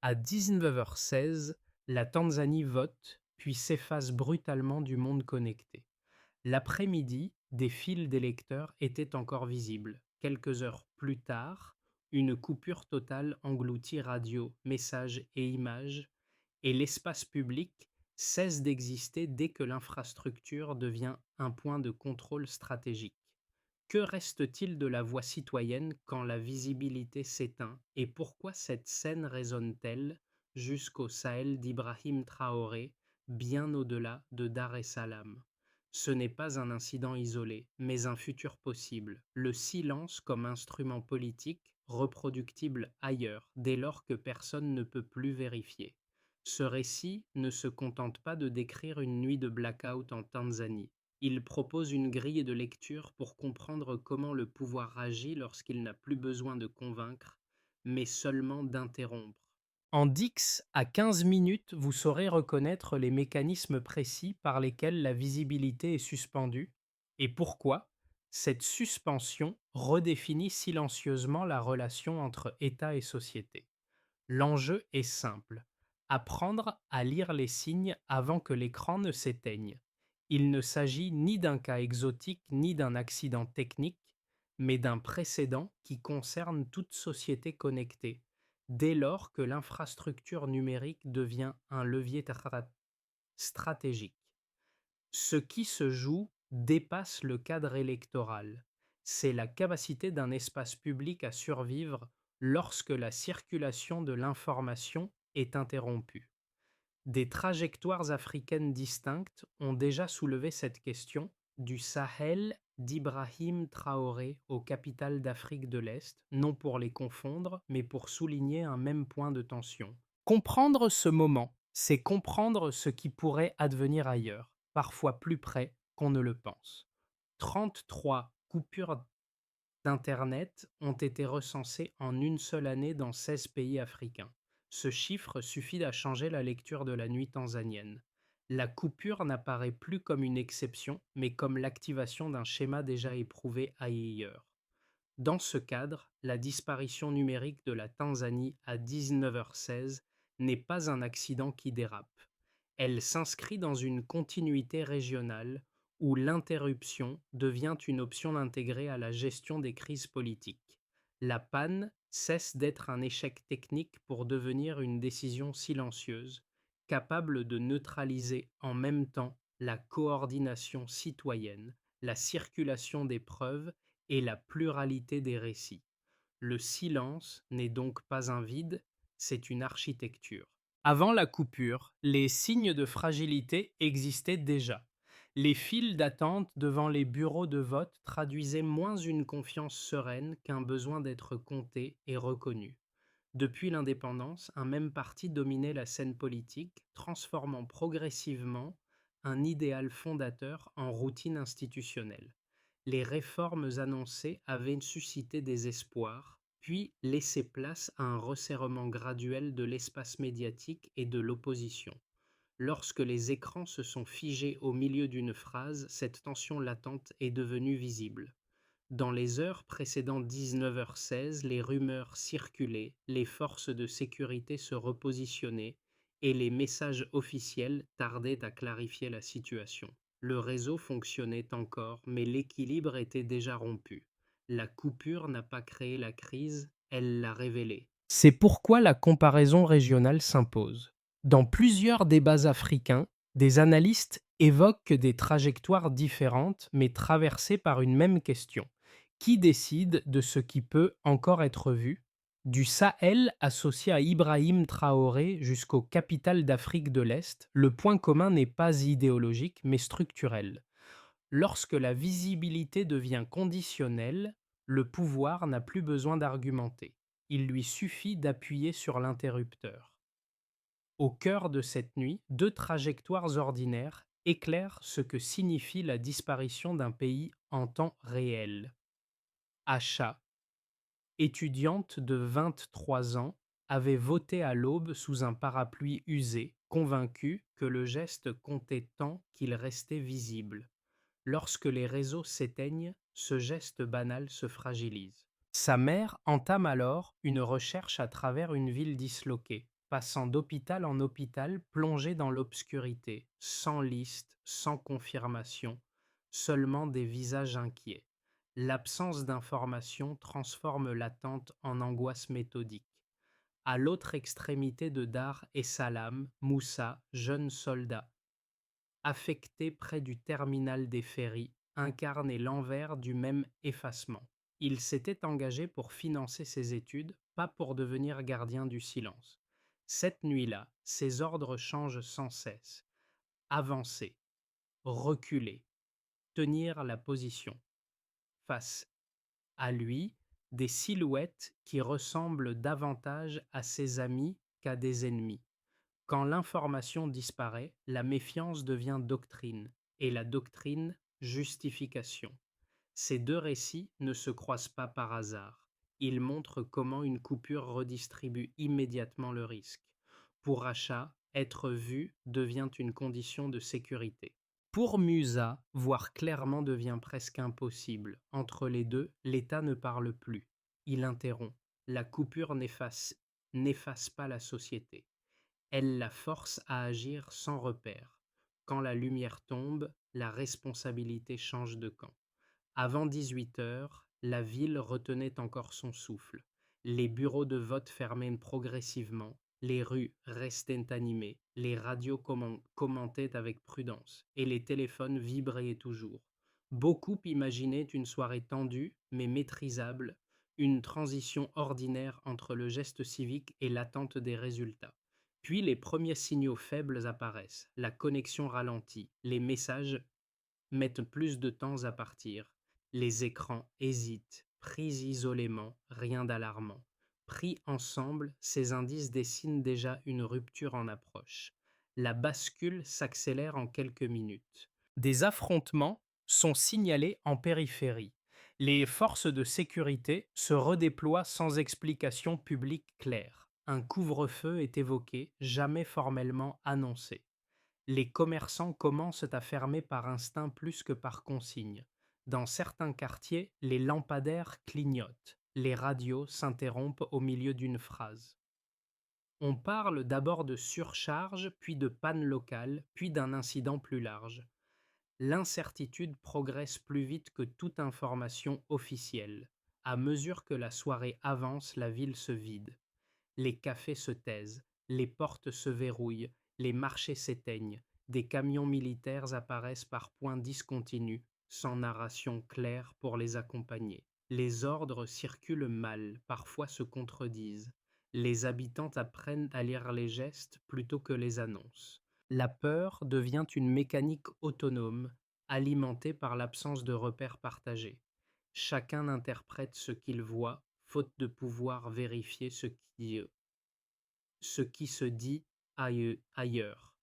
À 19h16, la Tanzanie vote, puis s'efface brutalement du monde connecté. L'après-midi, des fils d'électeurs étaient encore visibles. Quelques heures plus tard, une coupure totale engloutit radio, messages et images, et l'espace public cesse d'exister dès que l'infrastructure devient un point de contrôle stratégique. Que reste-t-il de la voix citoyenne quand la visibilité s'éteint et pourquoi cette scène résonne-t-elle jusqu'au Sahel d'Ibrahim Traoré, bien au-delà de Dar es Salaam? Ce n'est pas un incident isolé, mais un futur possible, le silence comme instrument politique reproductible ailleurs dès lors que personne ne peut plus vérifier. Ce récit ne se contente pas de décrire une nuit de blackout en Tanzanie. Il propose une grille de lecture pour comprendre comment le pouvoir agit lorsqu'il n'a plus besoin de convaincre, mais seulement d'interrompre. En Dix à 15 minutes, vous saurez reconnaître les mécanismes précis par lesquels la visibilité est suspendue et pourquoi cette suspension redéfinit silencieusement la relation entre État et société. L'enjeu est simple: apprendre à lire les signes avant que l'écran ne s'éteigne. Il ne s'agit ni d'un cas exotique ni d'un accident technique, mais d'un précédent qui concerne toute société connectée, dès lors que l'infrastructure numérique devient un levier stratégique. Ce qui se joue dépasse le cadre électoral. C'est la capacité d'un espace public à survivre lorsque la circulation de l'information est interrompue. Des trajectoires africaines distinctes ont déjà soulevé cette question, du Sahel d'Ibrahim Traoré aux capitales d'Afrique de l'Est, non pour les confondre, mais pour souligner un même point de tension. Comprendre ce moment, c'est comprendre ce qui pourrait advenir ailleurs, parfois plus près qu'on ne le pense. 33 coupures d'Internet ont été recensées en une seule année dans 16 pays africains. Ce chiffre suffit à changer la lecture de la nuit tanzanienne. La coupure n'apparaît plus comme une exception, mais comme l'activation d'un schéma déjà éprouvé ailleurs. Dans ce cadre, la disparition numérique de la Tanzanie à 19h16 n'est pas un accident qui dérape. Elle s'inscrit dans une continuité régionale où l'interruption devient une option intégrée à la gestion des crises politiques. La panne cesse d'être un échec technique pour devenir une décision silencieuse, capable de neutraliser en même temps la coordination citoyenne, la circulation des preuves et la pluralité des récits. Le silence n'est donc pas un vide, c'est une architecture. Avant la coupure, les signes de fragilité existaient déjà. Les files d'attente devant les bureaux de vote traduisaient moins une confiance sereine qu'un besoin d'être compté et reconnu. Depuis l'indépendance, un même parti dominait la scène politique, transformant progressivement un idéal fondateur en routine institutionnelle. Les réformes annoncées avaient suscité des espoirs, puis laissé place à un resserrement graduel de l'espace médiatique et de l'opposition. Lorsque les écrans se sont figés au milieu d'une phrase, cette tension latente est devenue visible. Dans les heures précédant 19h16, les rumeurs circulaient, les forces de sécurité se repositionnaient et les messages officiels tardaient à clarifier la situation. Le réseau fonctionnait encore, mais l'équilibre était déjà rompu. La coupure n'a pas créé la crise, elle l'a révélée. C'est pourquoi la comparaison régionale s'impose. Dans plusieurs débats africains, des analystes évoquent des trajectoires différentes mais traversées par une même question: qui décide de ce qui peut encore être vu? Du Sahel associé à Ibrahim Traoré jusqu'aux capitales d'Afrique de l'Est, le point commun n'est pas idéologique mais structurel. Lorsque la visibilité devient conditionnelle, le pouvoir n'a plus besoin d'argumenter. Il lui suffit d'appuyer sur l'interrupteur. Au cœur de cette nuit, deux trajectoires ordinaires éclairent ce que signifie la disparition d'un pays en temps réel. Acha, étudiante de 23 ans, avait voté à l'aube sous un parapluie usé, convaincue que le geste comptait tant qu'il restait visible. Lorsque les réseaux s'éteignent, ce geste banal se fragilise. Sa mère entame alors une recherche à travers une ville disloquée. passant d'hôpital en hôpital, plongé dans l'obscurité, sans liste, sans confirmation, seulement des visages inquiets. L'absence d'information transforme l'attente en angoisse méthodique. À l'autre extrémité de Dar et Salam, Moussa, jeune soldat, affecté près du terminal des ferries, incarnait l'envers du même effacement. Il s'était engagé pour financer ses études, pas pour devenir gardien du silence. Cette nuit-là, ses ordres changent sans cesse. Avancer, reculer, tenir la position. Face à lui, des silhouettes qui ressemblent davantage à ses amis qu'à des ennemis. Quand l'information disparaît, la méfiance devient doctrine, et la doctrine, justification. Ces deux récits ne se croisent pas par hasard. Ils montrent comment une coupure redistribue immédiatement le risque. Pour Achat, être vu devient une condition de sécurité. Pour Musa, voir clairement devient presque impossible. Entre les deux, l'État ne parle plus. Il interrompt. La coupure n'efface pas la société. Elle la force à agir sans repère. Quand la lumière tombe, la responsabilité change de camp. Avant 18 heures, la ville retenait encore son souffle. Les bureaux de vote fermaient progressivement, les rues restaient animées, les radios commentaient avec prudence, et les téléphones vibraient toujours. Beaucoup imaginaient une soirée tendue, mais maîtrisable, une transition ordinaire entre le geste civique et l'attente des résultats. Puis les premiers signaux faibles apparaissent, la connexion ralentit, les messages mettent plus de temps à partir. Les écrans hésitent, pris isolément, rien d'alarmant. Pris ensemble, ces indices dessinent déjà une rupture en approche. La bascule s'accélère en quelques minutes. Des affrontements sont signalés en périphérie. Les forces de sécurité se redéploient sans explication publique claire. Un couvre-feu est évoqué, jamais formellement annoncé. Les commerçants commencent à fermer par instinct plus que par consigne. Dans certains quartiers, les lampadaires clignotent, les radios s'interrompent au milieu d'une phrase. On parle d'abord de surcharge, puis de panne locale, puis d'un incident plus large. L'incertitude progresse plus vite que toute information officielle. À mesure que la soirée avance, la ville se vide. Les cafés se taisent, les portes se verrouillent, les marchés s'éteignent, des camions militaires apparaissent par points discontinus, sans narration claire pour les accompagner. Les ordres circulent mal, parfois se contredisent. Les habitants apprennent à lire les gestes plutôt que les annonces. La peur devient une mécanique autonome, alimentée par l'absence de repères partagés. Chacun interprète ce qu'il voit, faute de pouvoir vérifier ce qui se dit ailleurs.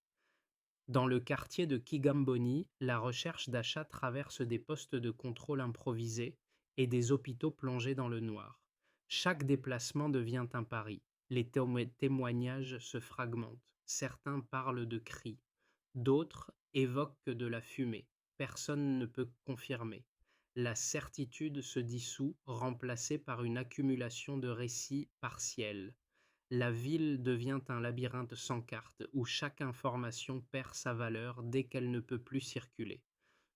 Dans le quartier de Kigamboni, la recherche d'achat traverse des postes de contrôle improvisés et des hôpitaux plongés dans le noir. Chaque déplacement devient un pari. Les témoignages se fragmentent. Certains parlent de cris, d'autres évoquent de la fumée. Personne ne peut confirmer. La certitude se dissout, remplacée par une accumulation de récits partiels. La ville devient un labyrinthe sans carte où chaque information perd sa valeur dès qu'elle ne peut plus circuler.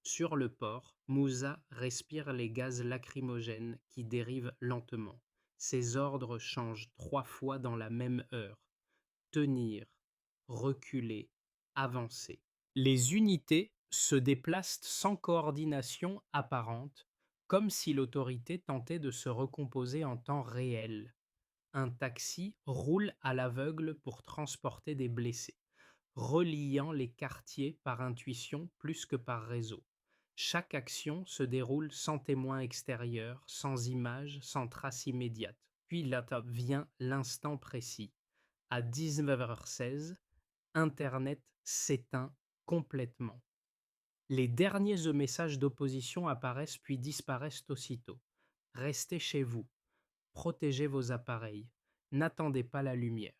Sur le port, Moussa respire les gaz lacrymogènes qui dérivent lentement. Ses ordres changent 3 fois dans la même heure. Tenir, reculer, avancer. Les unités se déplacent sans coordination apparente, comme si l'autorité tentait de se recomposer en temps réel. Un taxi roule à l'aveugle pour transporter des blessés, reliant les quartiers par intuition plus que par réseau. Chaque action se déroule sans témoin extérieur, sans image, sans trace immédiate. Puis là vient l'instant précis. À 19h16, Internet s'éteint complètement. Les derniers messages d'opposition apparaissent puis disparaissent aussitôt. Restez chez vous. Protégez vos appareils. N'attendez pas la lumière.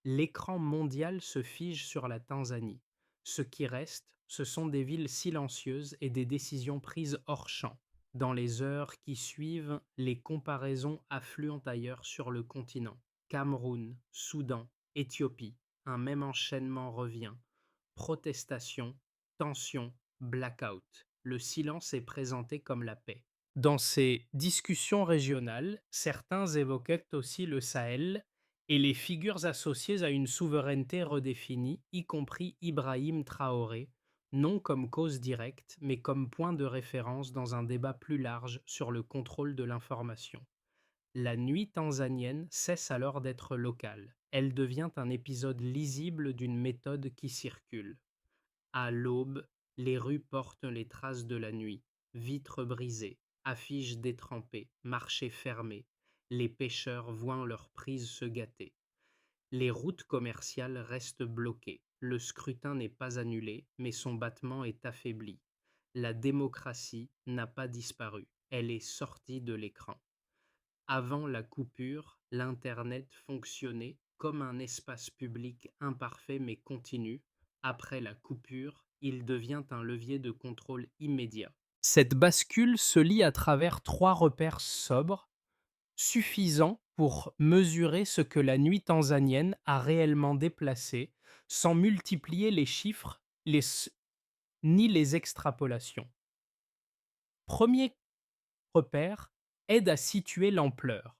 L'écran mondial se fige sur la Tanzanie. Ce qui reste, ce sont des villes silencieuses et des décisions prises hors champ. Dans les heures qui suivent, les comparaisons affluent ailleurs sur le continent. Cameroun, Soudan, Éthiopie, un même enchaînement revient. Protestation, tension, blackout. Le silence est présenté comme la paix. Dans ces discussions régionales, certains évoquaient aussi le Sahel et les figures associées à une souveraineté redéfinie, y compris Ibrahim Traoré, non comme cause directe, mais comme point de référence dans un débat plus large sur le contrôle de l'information. La nuit tanzanienne cesse alors d'être locale. Elle devient un épisode lisible d'une méthode qui circule. À l'aube, les rues portent les traces de la nuit. Vitres brisées, affiches détrempées, marchés fermés. Les pêcheurs voient leur prise se gâter. Les routes commerciales restent bloquées. Le scrutin n'est pas annulé, mais son battement est affaibli. La démocratie n'a pas disparu. Elle est sortie de l'écran. Avant la coupure, l'Internet fonctionnait comme un espace public imparfait mais continu. Après la coupure, il devient un levier de contrôle immédiat. Cette bascule se lie à travers trois repères sobres, suffisants pour mesurer ce que la nuit tanzanienne a réellement déplacé, sans multiplier les chiffres ni les extrapolations. Premier repère aide à situer l'ampleur.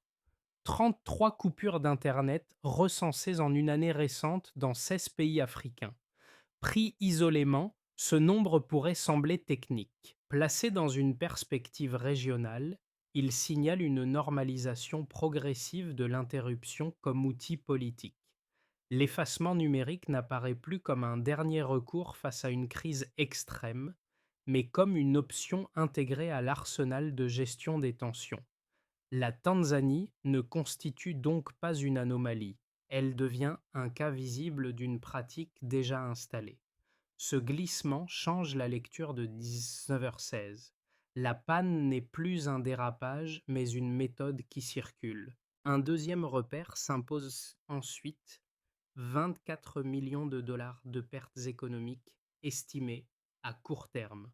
33 coupures d'Internet recensées en une année récente dans 16 pays africains. Pris isolément, ce nombre pourrait sembler technique. Placé dans une perspective régionale, il signale une normalisation progressive de l'interruption comme outil politique. L'effacement numérique n'apparaît plus comme un dernier recours face à une crise extrême, mais comme une option intégrée à l'arsenal de gestion des tensions. La Tanzanie ne constitue donc pas une anomalie, elle devient un cas visible d'une pratique déjà installée. Ce glissement change la lecture de 19h16. La panne n'est plus un dérapage, mais une méthode qui circule. Un deuxième repère s'impose ensuite, 24 millions de dollars de pertes économiques estimées à court terme.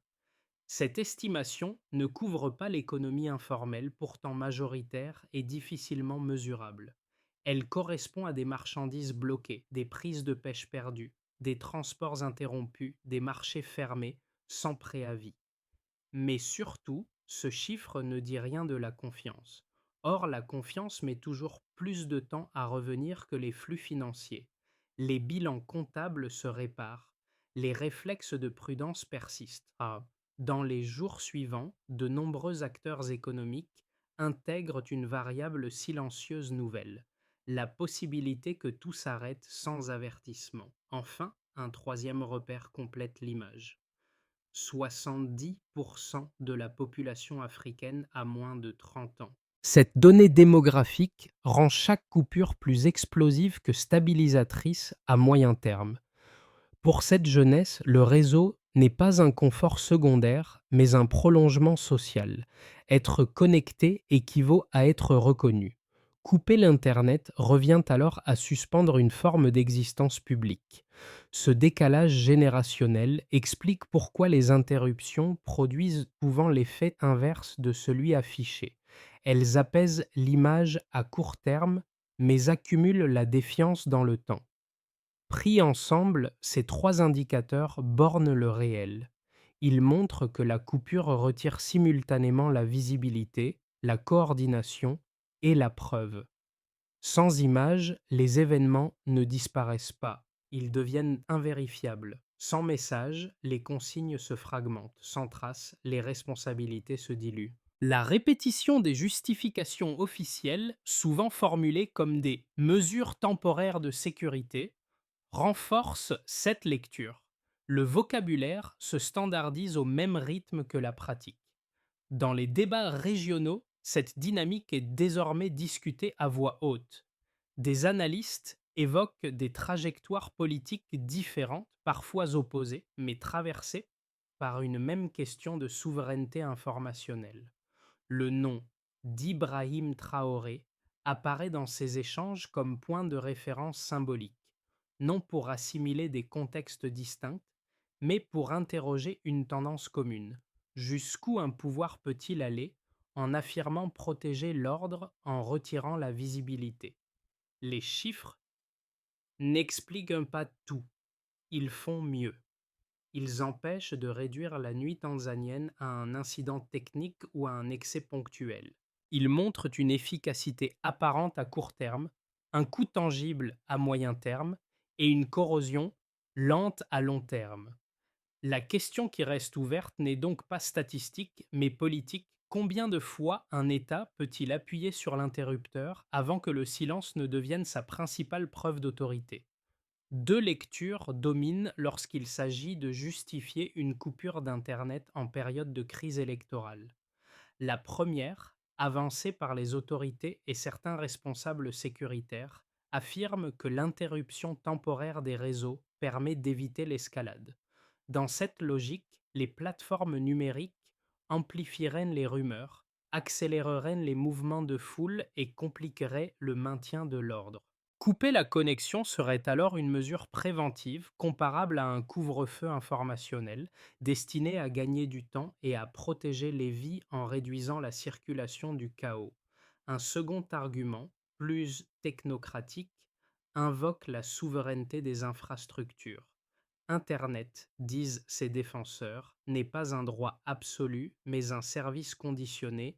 Cette estimation ne couvre pas l'économie informelle, pourtant majoritaire et difficilement mesurable. Elle correspond à des marchandises bloquées, des prises de pêche perdues, des transports interrompus, des marchés fermés, sans préavis. Mais surtout, ce chiffre ne dit rien de la confiance. Or, la confiance met toujours plus de temps à revenir que les flux financiers. Les bilans comptables se réparent, les réflexes de prudence persistent. Dans les jours suivants, de nombreux acteurs économiques intègrent une variable silencieuse nouvelle, la possibilité que tout s'arrête sans avertissement. Enfin, un troisième repère complète l'image. 70% de la population africaine a moins de 30 ans. Cette donnée démographique rend chaque coupure plus explosive que stabilisatrice à moyen terme. Pour cette jeunesse, le réseau n'est pas un confort secondaire, mais un prolongement social. Être connecté équivaut à être reconnu. Couper l'Internet revient alors à suspendre une forme d'existence publique. Ce décalage générationnel explique pourquoi les interruptions produisent souvent l'effet inverse de celui affiché. Elles apaisent l'image à court terme, mais accumulent la défiance dans le temps. Pris ensemble, ces trois indicateurs bornent le réel. Ils montrent que la coupure retire simultanément la visibilité, la coordination et la preuve. Sans image, les événements ne disparaissent pas, ils deviennent invérifiables. Sans message, les consignes se fragmentent. Sans trace, les responsabilités se diluent. La répétition des justifications officielles, souvent formulées comme des mesures temporaires de sécurité, renforce cette lecture. Le vocabulaire se standardise au même rythme que la pratique. Dans les débats régionaux, cette dynamique est désormais discutée à voix haute. Des analystes évoquent des trajectoires politiques différentes, parfois opposées, mais traversées par une même question de souveraineté informationnelle. Le nom d'Ibrahim Traoré apparaît dans ces échanges comme point de référence symbolique, non pour assimiler des contextes distincts, mais pour interroger une tendance commune. Jusqu'où un pouvoir peut-il aller en affirmant protéger l'ordre en retirant la visibilité? Les chiffres n'expliquent pas tout, ils font mieux. Ils empêchent de réduire la nuit tanzanienne à un incident technique ou à un excès ponctuel. Ils montrent une efficacité apparente à court terme, un coût tangible à moyen terme et une corrosion lente à long terme. La question qui reste ouverte n'est donc pas statistique, mais politique. Combien de fois un État peut-il appuyer sur l'interrupteur avant que le silence ne devienne sa principale preuve d'autorité? Deux lectures dominent lorsqu'il s'agit de justifier une coupure d'Internet en période de crise électorale. La première, avancée par les autorités et certains responsables sécuritaires, affirme que l'interruption temporaire des réseaux permet d'éviter l'escalade. Dans cette logique, les plateformes numériques amplifieraient les rumeurs, accéléreraient les mouvements de foule et compliqueraient le maintien de l'ordre. Couper la connexion serait alors une mesure préventive comparable à un couvre-feu informationnel destiné à gagner du temps et à protéger les vies en réduisant la circulation du chaos. Un second argument, plus technocratique, invoque la souveraineté des infrastructures. Internet, disent ses défenseurs, n'est pas un droit absolu, mais un service conditionné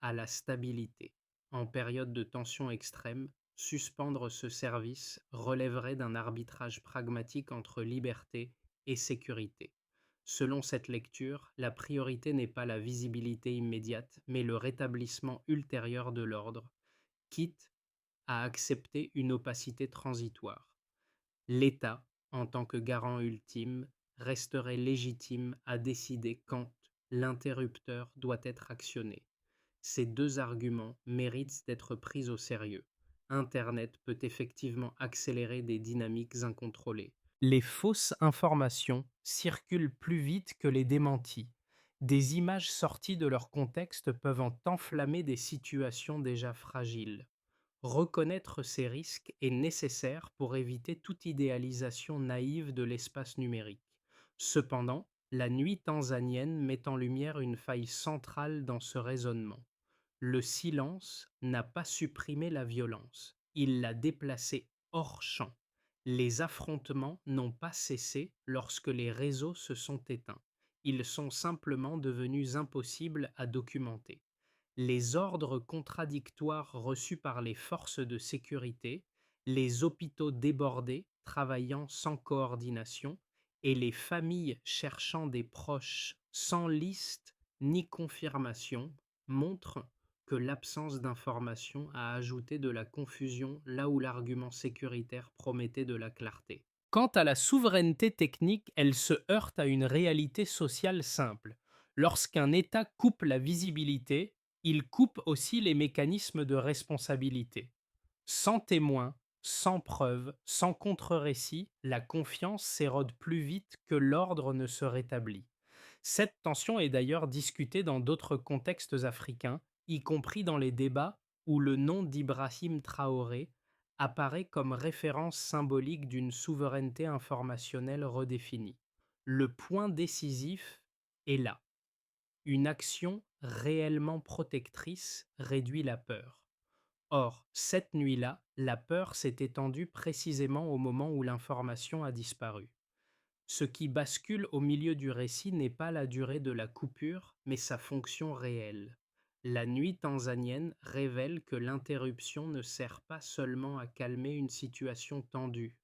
à la stabilité. En période de tension extrême, suspendre ce service relèverait d'un arbitrage pragmatique entre liberté et sécurité. Selon cette lecture, la priorité n'est pas la visibilité immédiate, mais le rétablissement ultérieur de l'ordre, quitte à accepter une opacité transitoire. L'État, en tant que garant ultime, resterait légitime à décider quand l'interrupteur doit être actionné. Ces deux arguments méritent d'être pris au sérieux. Internet peut effectivement accélérer des dynamiques incontrôlées. Les fausses informations circulent plus vite que les démentis. Des images sorties de leur contexte peuvent enflammer des situations déjà fragiles. Reconnaître ces risques est nécessaire pour éviter toute idéalisation naïve de l'espace numérique. Cependant, la nuit tanzanienne met en lumière une faille centrale dans ce raisonnement. Le silence n'a pas supprimé la violence, il l'a déplacée hors champ. Les affrontements n'ont pas cessé lorsque les réseaux se sont éteints. Ils sont simplement devenus impossibles à documenter. Les ordres contradictoires reçus par les forces de sécurité, les hôpitaux débordés travaillant sans coordination et les familles cherchant des proches sans liste ni confirmation montrent que l'absence d'information a ajouté de la confusion là où l'argument sécuritaire promettait de la clarté. Quant à la souveraineté technique, elle se heurte à une réalité sociale simple. Lorsqu'un État coupe la visibilité, il coupe aussi les mécanismes de responsabilité. Sans témoin, sans preuve, sans contre-récit, la confiance s'érode plus vite que l'ordre ne se rétablit. Cette tension est d'ailleurs discutée dans d'autres contextes africains, y compris dans les débats où le nom d'Ibrahim Traoré apparaît comme référence symbolique d'une souveraineté informationnelle redéfinie. Le point décisif est là. Une action réellement protectrice réduit la peur. Or, cette nuit-là, la peur s'est étendue précisément au moment où l'information a disparu. Ce qui bascule au milieu du récit n'est pas la durée de la coupure, mais sa fonction réelle. La nuit tanzanienne révèle que l'interruption ne sert pas seulement à calmer une situation tendue,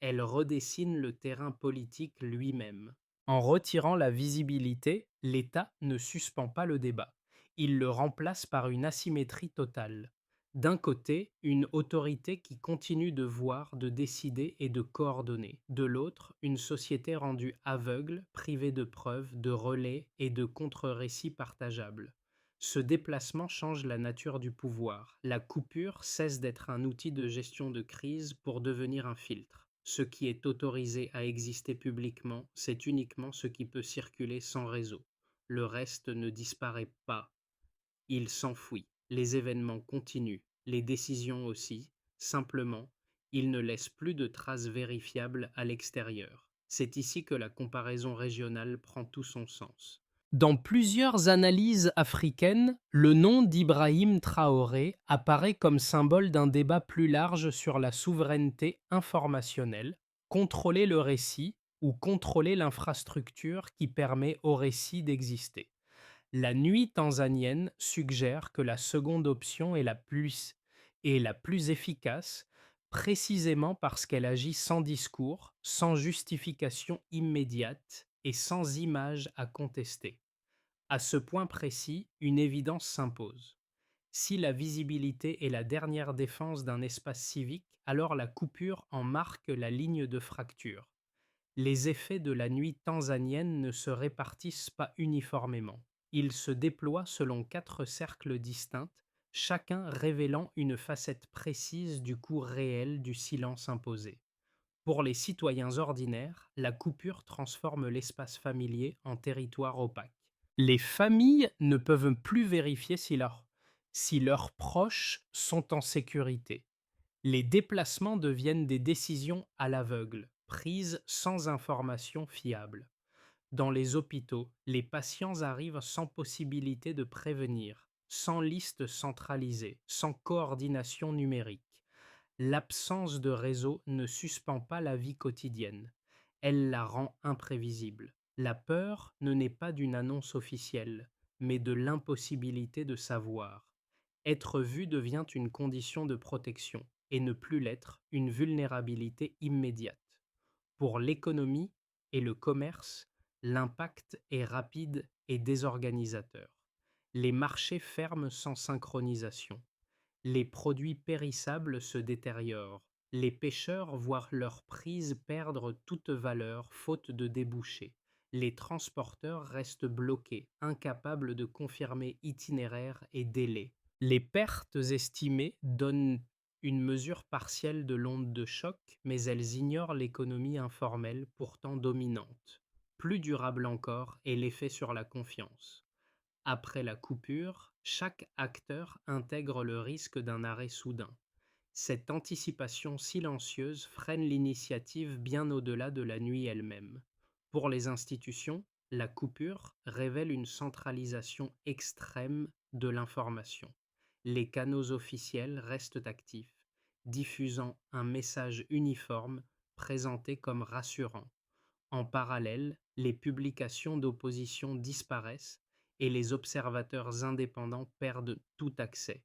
elle redessine le terrain politique lui-même. En retirant la visibilité, l'État ne suspend pas le débat, il le remplace par une asymétrie totale. D'un côté, une autorité qui continue de voir, de décider et de coordonner. De l'autre, une société rendue aveugle, privée de preuves, de relais et de contre-récits partageables. Ce déplacement change la nature du pouvoir. La coupure cesse d'être un outil de gestion de crise pour devenir un filtre. Ce qui est autorisé à exister publiquement, c'est uniquement ce qui peut circuler sans réseau. Le reste ne disparaît pas, il s'enfuit. Les événements continuent, les décisions aussi. Simplement, ils ne laissent plus de traces vérifiables à l'extérieur. C'est ici que la comparaison régionale prend tout son sens. Dans plusieurs analyses africaines, le nom d'Ibrahim Traoré apparaît comme symbole d'un débat plus large sur la souveraineté informationnelle, contrôler le récit ou contrôler l'infrastructure qui permet au récit d'exister. La nuit tanzanienne suggère que la seconde option est la plus efficace, précisément parce qu'elle agit sans discours, sans justification immédiate et sans image à contester. À ce point précis, une évidence s'impose. Si la visibilité est la dernière défense d'un espace civique, alors la coupure en marque la ligne de fracture. Les effets de la nuit tanzanienne ne se répartissent pas uniformément. Ils se déploient selon 4 cercles distincts, chacun révélant une facette précise du coût réel du silence imposé. Pour les citoyens ordinaires, la coupure transforme l'espace familier en territoire opaque. Les familles ne peuvent plus vérifier si leurs proches sont en sécurité. Les déplacements deviennent des décisions à l'aveugle, prises sans information fiable. Dans les hôpitaux, les patients arrivent sans possibilité de prévenir, sans liste centralisée, sans coordination numérique. L'absence de réseau ne suspend pas la vie quotidienne, elle la rend imprévisible. La peur ne naît pas d'une annonce officielle, mais de l'impossibilité de savoir. Être vu devient une condition de protection, et ne plus l'être une vulnérabilité immédiate. Pour l'économie et le commerce, l'impact est rapide et désorganisateur. Les marchés ferment sans synchronisation. Les produits périssables se détériorent. Les pêcheurs voient leur prise perdre toute valeur faute de débouchés. Les transporteurs restent bloqués, incapables de confirmer itinéraires et délais. Les pertes estimées donnent une mesure partielle de l'onde de choc, mais elles ignorent l'économie informelle pourtant dominante. Plus durable encore est l'effet sur la confiance. Après la coupure, chaque acteur intègre le risque d'un arrêt soudain. Cette anticipation silencieuse freine l'initiative bien au-delà de la nuit elle-même. Pour les institutions, la coupure révèle une centralisation extrême de l'information. Les canaux officiels restent actifs, diffusant un message uniforme présenté comme rassurant. En parallèle, les publications d'opposition disparaissent et les observateurs indépendants perdent tout accès.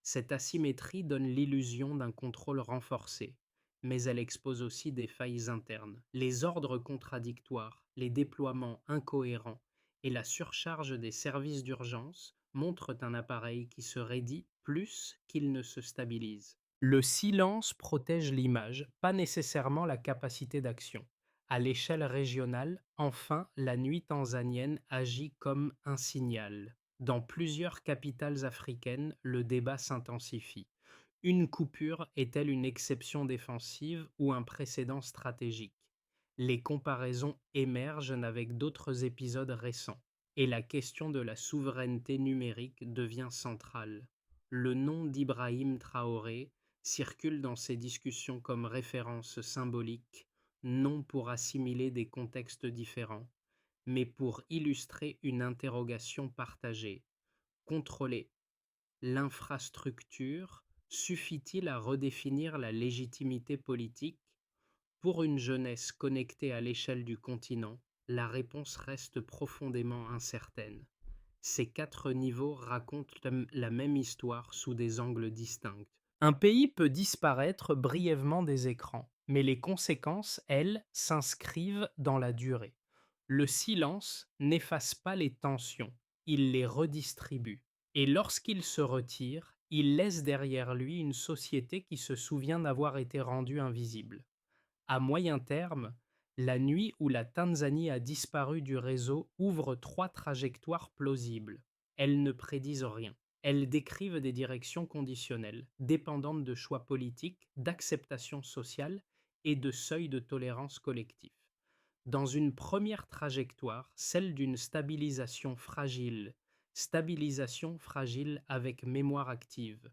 Cette asymétrie donne l'illusion d'un contrôle renforcé, mais elle expose aussi des failles internes. Les ordres contradictoires, les déploiements incohérents et la surcharge des services d'urgence montrent un appareil qui se raidit plus qu'il ne se stabilise. Le silence protège l'image, pas nécessairement la capacité d'action. À l'échelle régionale, enfin, la nuit tanzanienne agit comme un signal. Dans plusieurs capitales africaines, le débat s'intensifie. Une coupure est-elle une exception défensive ou un précédent stratégique? Les comparaisons émergent avec d'autres épisodes récents, et la question de la souveraineté numérique devient centrale. Le nom d'Ibrahim Traoré circule dans ces discussions comme référence symbolique, non pour assimiler des contextes différents, mais pour illustrer une interrogation partagée. Contrôler l'infrastructure suffit-il à redéfinir la légitimité politique? Pour une jeunesse connectée à l'échelle du continent, la réponse reste profondément incertaine. Ces 4 niveaux racontent la même histoire sous des angles distincts. Un pays peut disparaître brièvement des écrans, mais les conséquences, elles, s'inscrivent dans la durée. Le silence n'efface pas les tensions, il les redistribue. Et lorsqu'il se retire, il laisse derrière lui une société qui se souvient d'avoir été rendue invisible. À moyen terme, la nuit où la Tanzanie a disparu du réseau ouvre 3 trajectoires plausibles. Elles ne prédisent rien. Elles décrivent des directions conditionnelles, dépendantes de choix politiques, d'acceptation sociale et de seuils de tolérance collectif. Dans une première trajectoire, celle d'une stabilisation fragile avec mémoire active.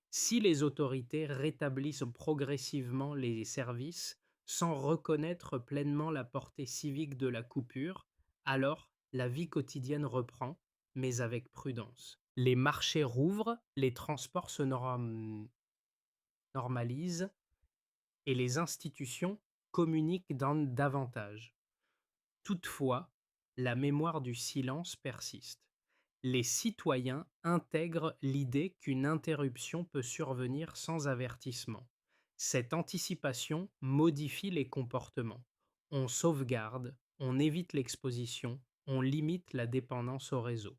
Si les autorités rétablissent progressivement les services sans reconnaître pleinement la portée civique de la coupure, alors La vie quotidienne reprend, mais avec prudence. Les marchés rouvrent, les transports se normalisent et les institutions communiquent davantage. Toutefois, la mémoire du silence persiste. Les citoyens intègrent l'idée qu'une interruption peut survenir sans avertissement. Cette anticipation modifie les comportements. On sauvegarde, on évite l'exposition, on limite la dépendance au réseau.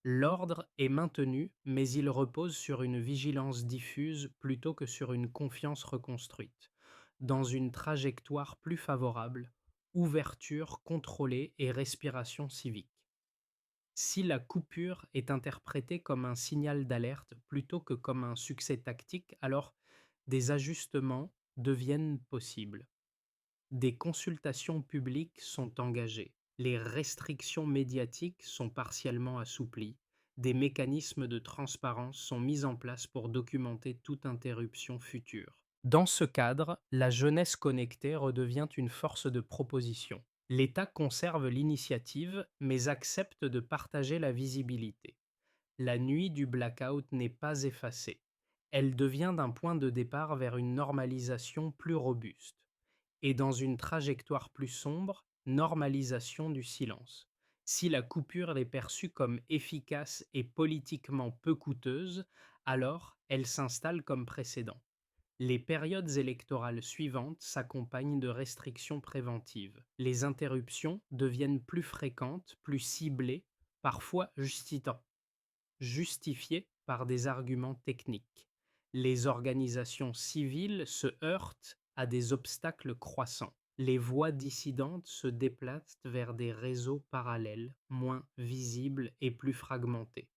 L'ordre est maintenu, mais il repose sur une vigilance diffuse plutôt que sur une confiance reconstruite. Dans une trajectoire plus favorable, ouverture contrôlée et respiration civique. Si la coupure est interprétée comme un signal d'alerte plutôt que comme un succès tactique, alors des ajustements deviennent possibles. Des consultations publiques sont engagées, les restrictions médiatiques sont partiellement assouplies, des mécanismes de transparence sont mis en place pour documenter toute interruption future. Dans ce cadre, la jeunesse connectée redevient une force de proposition. L'État conserve l'initiative, mais accepte de partager la visibilité. La nuit du blackout n'est pas effacée. Elle devient d'un point de départ vers une normalisation plus robuste et dans une trajectoire plus sombre, normalisation du silence. Si la coupure est perçue comme efficace et politiquement peu coûteuse, alors elle s'installe comme précédent. Les périodes électorales suivantes s'accompagnent de restrictions préventives. Les interruptions deviennent plus fréquentes, plus ciblées, parfois justifiées par des arguments techniques. Les organisations civiles se heurtent à des obstacles croissants. Les voix dissidentes se déplacent vers des réseaux parallèles, moins visibles et plus fragmentés.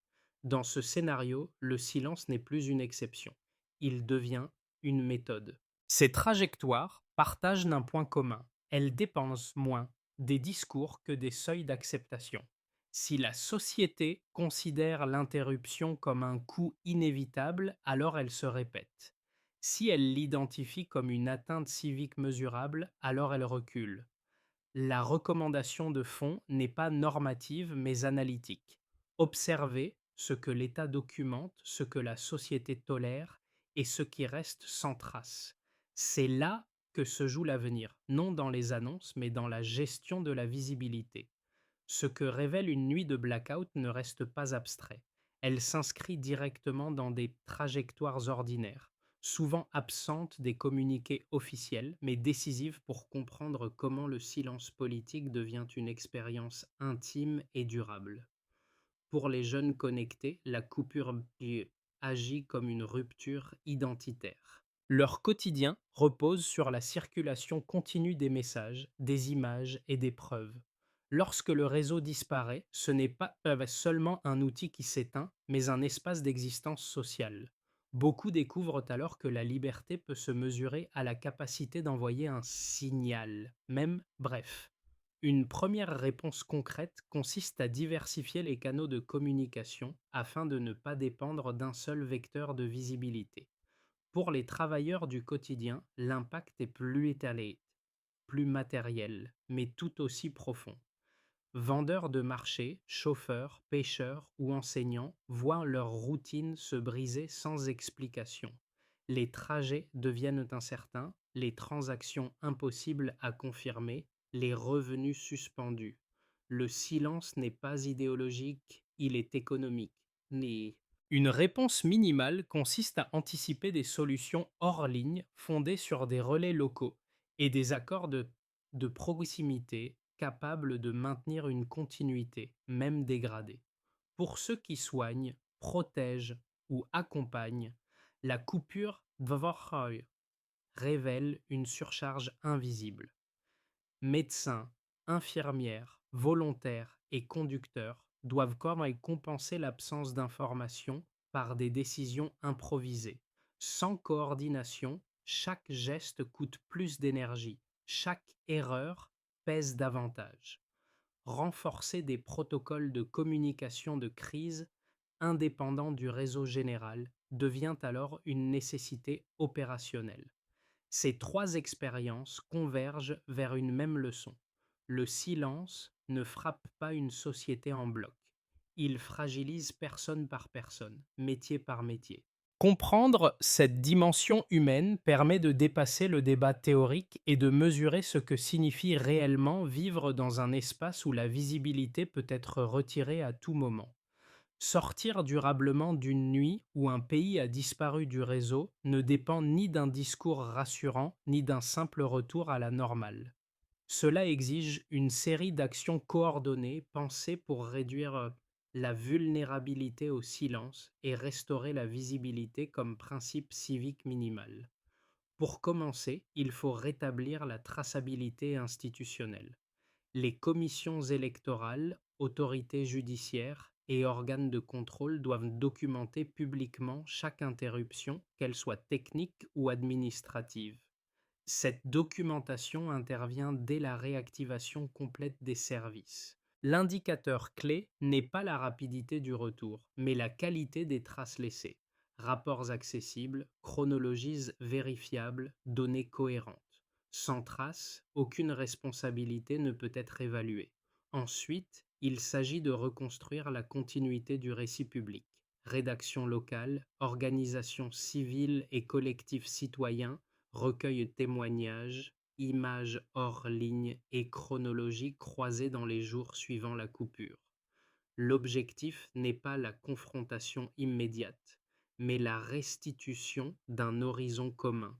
Dans ce scénario, le silence n'est plus une exception. Il devient une méthode. Ces trajectoires partagent d'un point commun. Elles dépensent moins des discours que des seuils d'acceptation. Si la société considère l'interruption comme un coût inévitable, alors elle se répète. Si elle l'identifie comme une atteinte civique mesurable, alors elle recule. La recommandation de fond n'est pas normative mais analytique. Observer ce que l'État documente, ce que la société tolère et ce qui reste sans trace. C'est là que se joue l'avenir, non dans les annonces mais dans la gestion de la visibilité. Ce que révèle une nuit de blackout ne reste pas abstrait. Elle s'inscrit directement dans des trajectoires ordinaires, souvent absentes des communiqués officiels, mais décisives pour comprendre comment le silence politique devient une expérience intime et durable. Pour les jeunes connectés, la coupure agit comme une rupture identitaire. Leur quotidien repose sur la circulation continue des messages, des images et des preuves. Lorsque le réseau disparaît, ce n'est pas seulement un outil qui s'éteint, mais un espace d'existence sociale. Beaucoup découvrent alors que la liberté peut se mesurer à la capacité d'envoyer un signal, même bref. Une première réponse concrète consiste à diversifier les canaux de communication afin de ne pas dépendre d'un seul vecteur de visibilité. Pour les travailleurs du quotidien, l'impact est plus étalé, plus matériel, mais tout aussi profond. Vendeurs de marché, chauffeurs, pêcheurs ou enseignants voient leur routine se briser sans explication. Les trajets deviennent incertains, les transactions impossibles à confirmer, les revenus suspendus. Le silence n'est pas idéologique, il est économique. Une réponse minimale consiste à anticiper des solutions hors ligne fondées sur des relais locaux et des accords de proximité capables de maintenir une continuité, même dégradée. Pour ceux qui soignent, protègent ou accompagnent, la coupure révèle une surcharge invisible. Médecins, infirmières, volontaires et conducteurs doivent quand même compenser l'absence d'information par des décisions improvisées. Sans coordination, chaque geste coûte plus d'énergie, chaque erreur pèse davantage. Renforcer des protocoles de communication de crise indépendants du réseau général devient alors une nécessité opérationnelle. Ces trois expériences convergent vers une même leçon. Le silence ne frappe pas une société en bloc. Il fragilise personne par personne, métier par métier. Comprendre cette dimension humaine permet de dépasser le débat théorique et de mesurer ce que signifie réellement vivre dans un espace où la visibilité peut être retirée à tout moment. Sortir durablement d'une nuit où un pays a disparu du réseau ne dépend ni d'un discours rassurant ni d'un simple retour à la normale. Cela exige une série d'actions coordonnées pensées pour réduire la vulnérabilité au silence et restaurer la visibilité comme principe civique minimal. Pour commencer, il faut rétablir la traçabilité institutionnelle. Les commissions électorales, autorités judiciaires et organes de contrôle doivent documenter publiquement chaque interruption, qu'elle soit technique ou administrative. Cette documentation intervient dès la réactivation complète des services. L'indicateur clé n'est pas la rapidité du retour, mais la qualité des traces laissées. Rapports accessibles, chronologies vérifiables, données cohérentes. Sans traces, aucune responsabilité ne peut être évaluée. Ensuite, il s'agit de reconstruire la continuité du récit public. Rédaction locale, organisation civile et collectifs citoyens, recueil témoignages, images hors ligne et chronologie croisées dans les jours suivant la coupure. L'objectif n'est pas la confrontation immédiate, mais la restitution d'un horizon commun.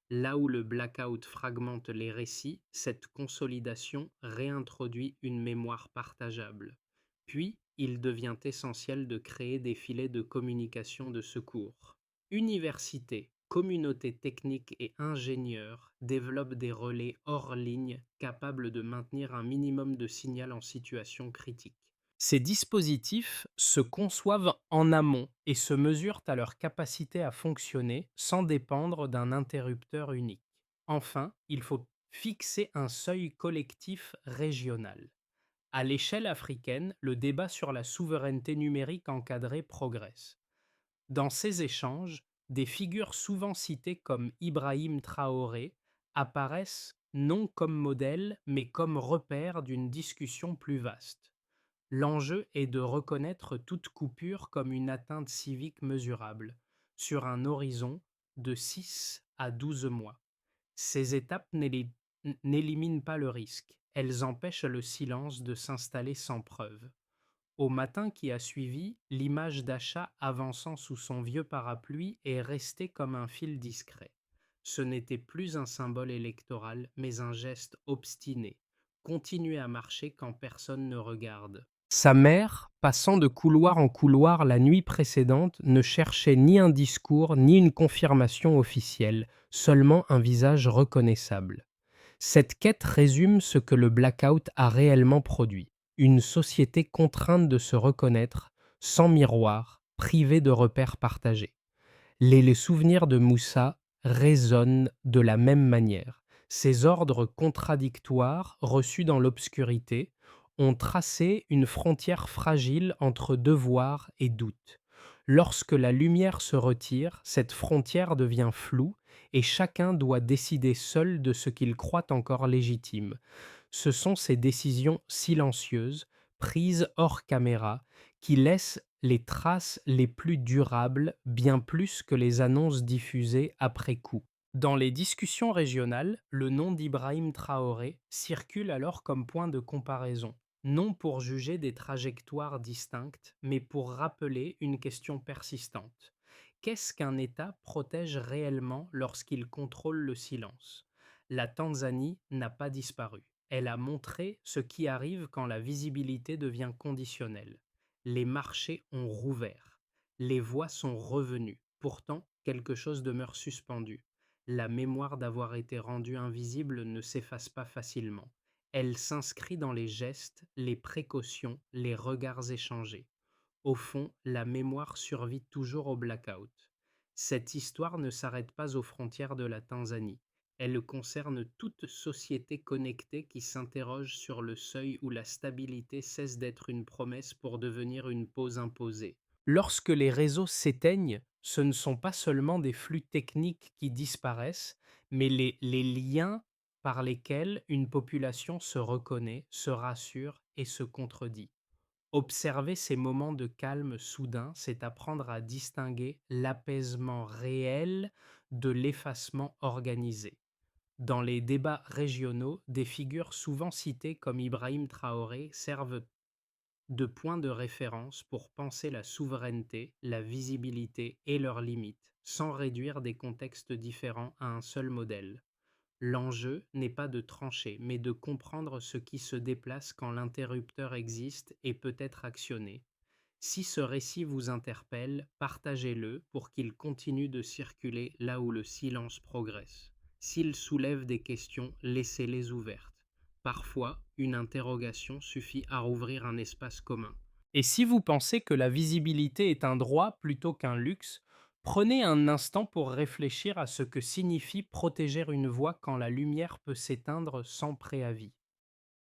Là où le blackout fragmente les récits, cette consolidation réintroduit une mémoire partageable. Puis, il devient essentiel de créer des filets de communication de secours. Universités, communautés techniques et ingénieurs développent des relais hors ligne capables de maintenir un minimum de signal en situation critique. Ces dispositifs se conçoivent en amont et se mesurent à leur capacité à fonctionner sans dépendre d'un interrupteur unique. Enfin, il faut fixer un seuil collectif régional. À l'échelle africaine, le débat sur la souveraineté numérique encadrée progresse. Dans ces échanges, des figures souvent citées comme Ibrahim Traoré apparaissent non comme modèle, mais comme repère d'une discussion plus vaste. L'enjeu est de reconnaître toute coupure comme une atteinte civique mesurable, sur un horizon de 6 à 12 mois. Ces étapes n'éliminent pas le risque, elles empêchent le silence de s'installer sans preuve. Au matin qui a suivi, l'image d'achat avançant sous son vieux parapluie est restée comme un fil discret. Ce n'était plus un symbole électoral, mais un geste obstiné. Continuer à marcher quand personne ne regarde. Sa mère, passant de couloir en couloir la nuit précédente, ne cherchait ni un discours ni une confirmation officielle, seulement un visage reconnaissable. Cette quête résume ce que le blackout a réellement produit. Une société contrainte de se reconnaître, sans miroir, privée de repères partagés. Les souvenirs de Moussa résonnent de la même manière. Ces ordres contradictoires, reçus dans l'obscurité, ont tracé une frontière fragile entre devoir et doute. Lorsque la lumière se retire, cette frontière devient floue et chacun doit décider seul de ce qu'il croit encore légitime. Ce sont ces décisions silencieuses, prises hors caméra, qui laissent les traces les plus durables, bien plus que les annonces diffusées après coup. Dans les discussions régionales, le nom d'Ibrahim Traoré circule alors comme point de comparaison, non pour juger des trajectoires distinctes, mais pour rappeler une question persistante. Qu'est-ce qu'un État protège réellement lorsqu'il contrôle le silence? La Tanzanie n'a pas disparu. Elle a montré ce qui arrive quand la visibilité devient conditionnelle. Les marchés ont rouvert. Les voix sont revenues. Pourtant, quelque chose demeure suspendu. La mémoire d'avoir été rendue invisible ne s'efface pas facilement. Elle s'inscrit dans les gestes, les précautions, les regards échangés. Au fond, la mémoire survit toujours au blackout. Cette histoire ne s'arrête pas aux frontières de la Tanzanie. Elle concerne toute société connectée qui s'interroge sur le seuil où la stabilité cesse d'être une promesse pour devenir une pause imposée. Lorsque les réseaux s'éteignent, ce ne sont pas seulement des flux techniques qui disparaissent, mais les liens par lesquels une population se reconnaît, se rassure et se contredit. Observer ces moments de calme soudain, c'est apprendre à distinguer l'apaisement réel de l'effacement organisé. Dans les débats régionaux, des figures souvent citées comme Ibrahim Traoré servent de point de référence pour penser la souveraineté, la visibilité et leurs limites, sans réduire des contextes différents à un seul modèle. L'enjeu n'est pas de trancher, mais de comprendre ce qui se déplace quand l'interrupteur existe et peut être actionné. Si ce récit vous interpelle, partagez-le pour qu'il continue de circuler là où le silence progresse. S'il soulève des questions, laissez-les ouvertes. Parfois, une interrogation suffit à rouvrir un espace commun. Et si vous pensez que la visibilité est un droit plutôt qu'un luxe, prenez un instant pour réfléchir à ce que signifie protéger une voix quand la lumière peut s'éteindre sans préavis.